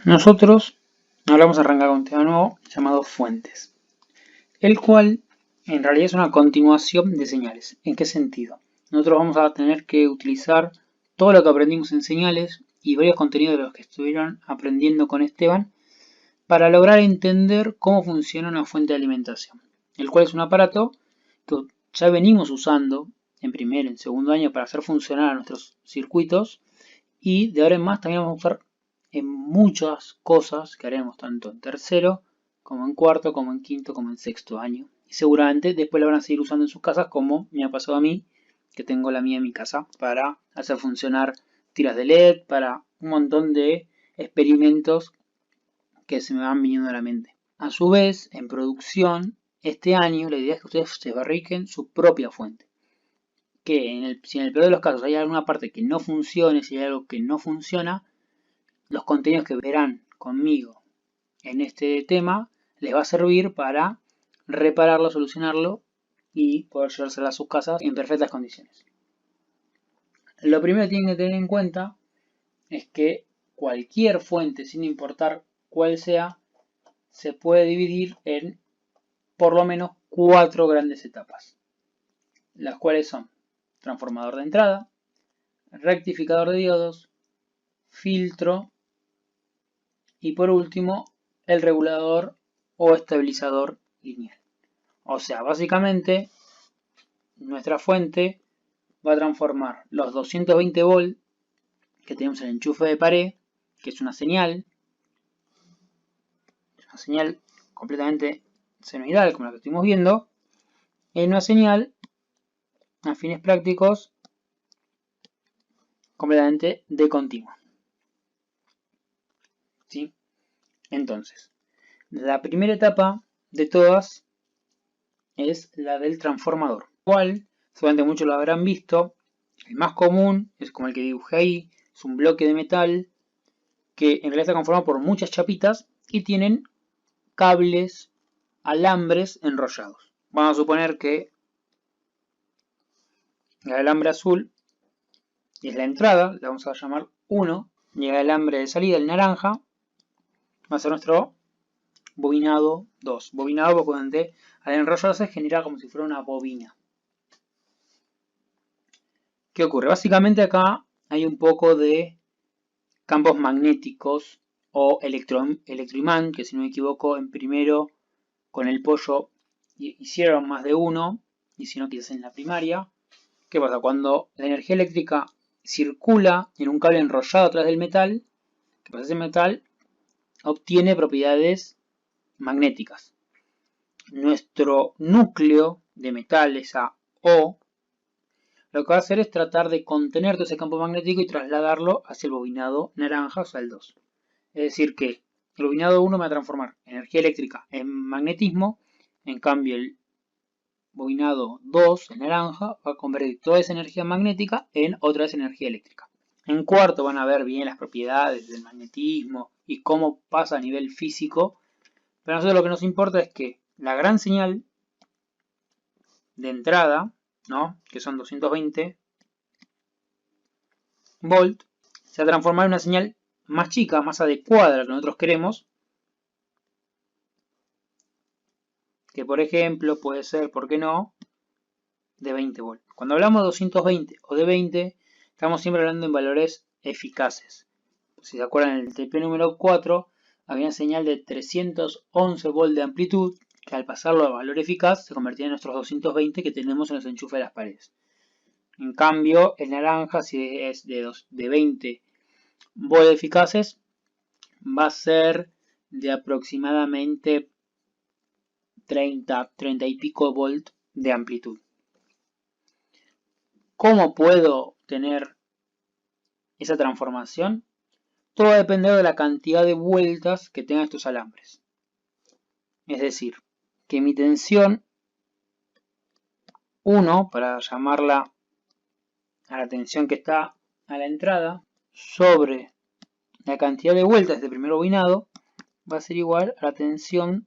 Nosotros ahora vamos a arrancar con un tema nuevo llamado fuentes, el cual en realidad es una continuación de señales. ¿En qué sentido? Nosotros vamos a tener que utilizar todo lo que aprendimos en señales y varios contenidos de los que estuvieron aprendiendo con Esteban para lograr entender cómo funciona una fuente de alimentación, el cual es un aparato que ya venimos usando en primer y en segundo año para hacer funcionar nuestros circuitos y de ahora en más también vamos a usar en muchas cosas que haremos tanto en tercero como en cuarto, como en quinto, como en sexto año. Y seguramente después la van a seguir usando en sus casas como me ha pasado a mí, que tengo la mía en mi casa, para hacer funcionar tiras de LED, para un montón de experimentos que se me van viniendo a la mente. A su vez, en producción, este año la idea es que ustedes se fabriquen su propia fuente. Que si en el peor de los casos hay alguna parte que no funcione, si hay algo que no funciona, los contenidos que verán conmigo en este tema les va a servir para repararlo, solucionarlo y poder llevárselo a sus casas en perfectas condiciones. Lo primero que tienen que tener en cuenta es que cualquier fuente, sin importar cuál sea, se puede dividir en por lo menos 4 grandes etapas, las cuales son transformador de entrada, rectificador de diodos, filtro y por último el regulador o estabilizador lineal. O sea, básicamente nuestra fuente va a transformar los 220 volt que tenemos en el enchufe de pared, que es una señal completamente senoidal como la que estuvimos viendo, en una señal a fines prácticos completamente de continua. ¿Sí? Entonces, la primera etapa de todas es la del transformador, cual seguramente muchos lo habrán visto. El más común es como el que dibujé ahí, es un bloque de metal que en realidad está conformado por muchas chapitas y tienen cables, alambres enrollados. Vamos a suponer que el alambre azul es la entrada, le vamos a llamar 1, y el alambre de salida, el naranja, va a ser nuestro bobinado 2. Bobinado porque al enrollarse genera como si fuera una bobina. ¿Qué ocurre? Básicamente acá hay un poco de campos magnéticos o electroimán, que si no me equivoco en primero con el pollo hicieron más de uno, y si no quizás en la primaria. ¿Qué pasa? Cuando la energía eléctrica circula en un cable enrollado atrás del metal, ¿qué pasa? Ese metal obtiene propiedades magnéticas. Nuestro núcleo de metal, esa O, lo que va a hacer es tratar de contener todo ese campo magnético y trasladarlo hacia el bobinado naranja, o sea, el 2. Es decir que el bobinado 1 me va a transformar energía eléctrica en magnetismo, en cambio el bobinado 2, el naranja, va a convertir toda esa energía magnética en otra vez energía eléctrica. En cuarto van a ver bien las propiedades del magnetismo y cómo pasa a nivel físico, pero a nosotros lo que nos importa es que la gran señal de entrada, ¿no? Que son 220 volt, se va a transformar en una señal más chica, más adecuada a lo que nosotros queremos, que por ejemplo puede ser, ¿por qué no?, de 20 volt. Cuando hablamos de 220 o de 20, estamos siempre hablando en valores eficaces. Si se acuerdan, en el TP número 4 había una señal de 311 volt de amplitud, que al pasarlo a valor eficaz se convertía en nuestros 220 que tenemos en los enchufes de las paredes. En cambio, el naranja, si es de 20 volt eficaces, va a ser de aproximadamente 30 y pico volt de amplitud. ¿Cómo puedo tener esa transformación? Todo va a depender de la cantidad de vueltas que tengan estos alambres. Es decir, que mi tensión 1, para llamarla a la tensión que está a la entrada, sobre la cantidad de vueltas del primer bobinado, va a ser igual a la tensión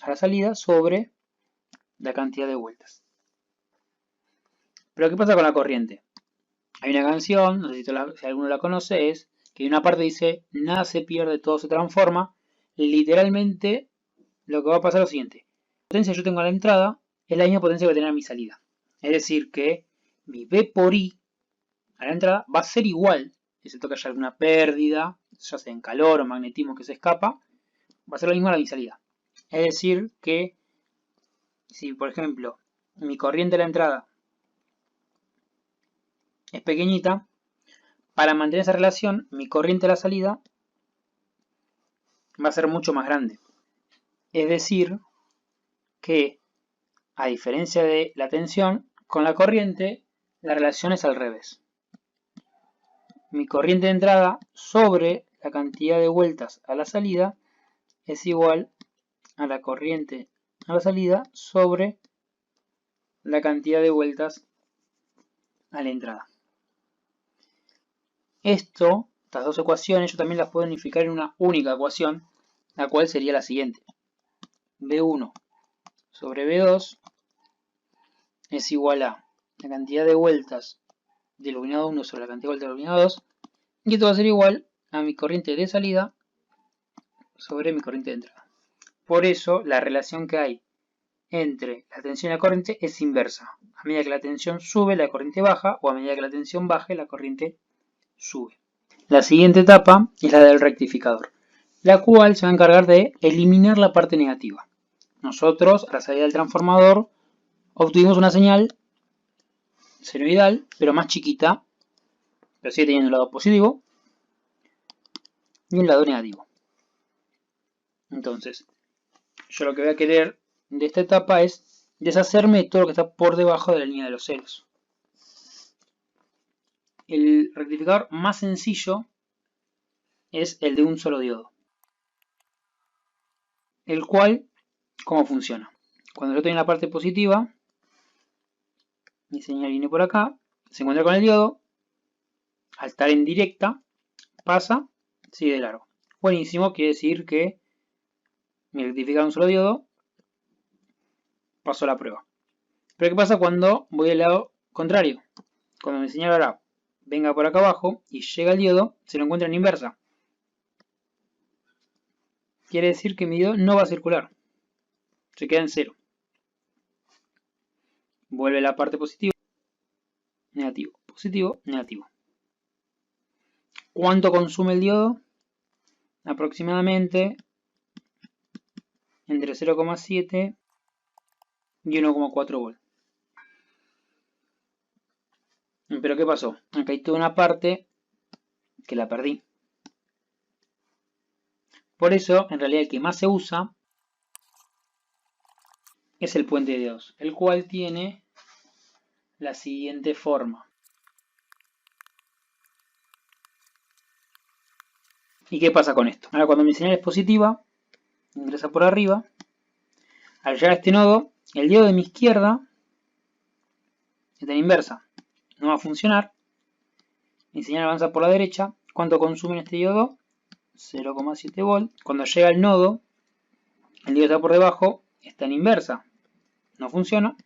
a la salida sobre la cantidad de vueltas. Pero ¿qué pasa con la corriente? Hay una canción, no sé si alguno la conoce, es que en una parte dice nada se pierde, todo se transforma, literalmente lo que va a pasar es lo siguiente. La potencia que yo tengo a la entrada es la misma potencia que voy a tener a mi salida. Es decir que mi B por I a la entrada va a ser igual, excepto que haya alguna pérdida, ya sea en calor o magnetismo que se escapa, va a ser lo mismo a la mi salida. Es decir que si por ejemplo mi corriente a la entrada es pequeñita, para mantener esa relación, mi corriente a la salida va a ser mucho más grande. Es decir que, a diferencia de la tensión, con la corriente la relación es al revés. Mi corriente de entrada sobre la cantidad de vueltas a la salida es igual a la corriente a la salida sobre la cantidad de vueltas a la entrada. Estas dos ecuaciones yo también las puedo unificar en una única ecuación, la cual sería la siguiente. B1 sobre B2 es igual a la cantidad de vueltas del bobinado 1 sobre la cantidad de vueltas del bobinado 2, y esto va a ser igual a mi corriente de salida sobre mi corriente de entrada. Por eso la relación que hay entre la tensión y la corriente es inversa. A medida que la tensión sube, la corriente baja, o a medida que la tensión baje, la corriente sube. La siguiente etapa es la del rectificador, la cual se va a encargar de eliminar la parte negativa. Nosotros, a la salida del transformador, obtuvimos una señal senoidal, pero más chiquita, pero sigue teniendo un lado positivo y un lado negativo. Entonces, yo lo que voy a querer de esta etapa es deshacerme de todo lo que está por debajo de la línea de los ceros. El rectificador más sencillo es el de un solo diodo, el cual, ¿cómo funciona? Cuando yo estoy en la parte positiva, mi señal viene por acá, se encuentra con el diodo, al estar en directa, pasa, sigue de largo. Buenísimo, quiere decir que mi rectificador de un solo diodo pasó la prueba. Pero ¿qué pasa cuando voy al lado contrario? Cuando mi señal ahora venga por acá abajo y llega el diodo, se lo encuentra en inversa. Quiere decir que mi diodo no va a circular. Se queda en cero. Vuelve la parte positiva, negativo, positivo, negativo. ¿Cuánto consume el diodo? Aproximadamente entre 0,7 y 1,4 volts. Pero ¿qué pasó? Acá hay toda una parte que la perdí. Por eso, en realidad, el que más se usa es el puente de diodos, el cual tiene la siguiente forma. ¿Y qué pasa con esto? Ahora, cuando mi señal es positiva, ingresa por arriba. Al llegar a este nodo, el diodo de mi izquierda está en inversa. No va a funcionar. Mi señal avanza por la derecha. ¿Cuánto consume en este diodo? 0,7 volts. Cuando llega al nodo, el diodo está por debajo, está en inversa. No funciona.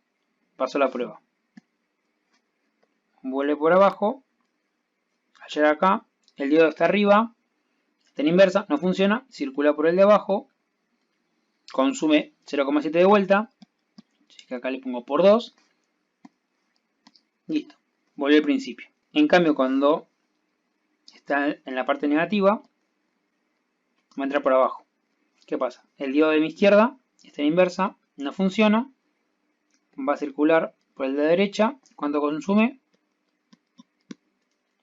Pasó la prueba. Vuelve por abajo. Al llegar acá, el diodo está arriba, está en inversa, no funciona. Circula por el de abajo. Consume 0,7 de vuelta. Así que acá le pongo por 2. Listo. Volvió al principio. En cambio, cuando está en la parte negativa, va a entrar por abajo. ¿Qué pasa? El diodo de mi izquierda está en inversa, no funciona. Va a circular por el de la derecha. ¿Cuánto consume?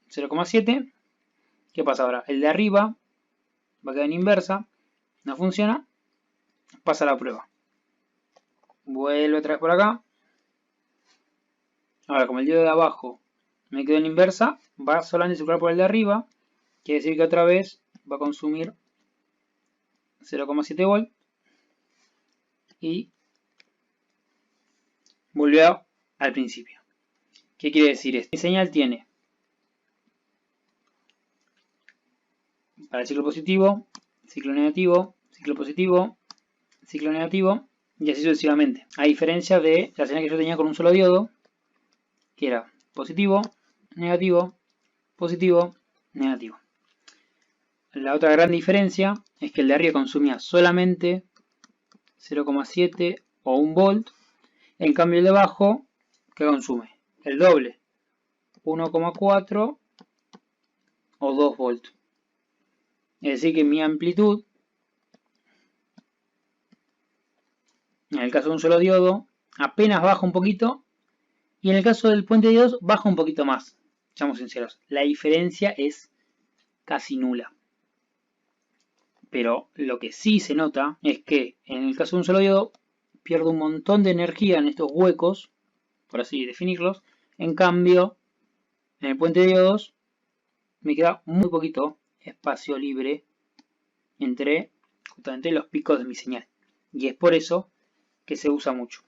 0,7. ¿Qué pasa ahora? El de arriba va a quedar en inversa, no funciona. Pasa la prueba. Vuelve otra vez por acá. Ahora, como el diodo de abajo me quedó en inversa, va solamente a circular por el de arriba. Quiere decir que otra vez va a consumir 0,7 volt. Y volvió al principio. ¿Qué quiere decir esto? Mi señal tiene para el ciclo positivo, ciclo negativo, ciclo positivo, ciclo negativo y así sucesivamente. A diferencia de la señal que yo tenía con un solo diodo, que era positivo, negativo, positivo, negativo. La otra gran diferencia es que el de arriba consumía solamente 0,7 o 1 volt. En cambio el de abajo, ¿qué consume? El doble, 1,4 o 2 volts. Es decir que mi amplitud, en el caso de un solo diodo, apenas baja un poquito, y en el caso del puente de diodos baja un poquito más. Seamos sinceros, la diferencia es casi nula. Pero lo que sí se nota es que en el caso de un solo diodo pierdo un montón de energía en estos huecos, por así definirlos. En cambio, en el puente de diodos me queda muy poquito espacio libre entre justamente los picos de mi señal. Y es por eso que se usa mucho.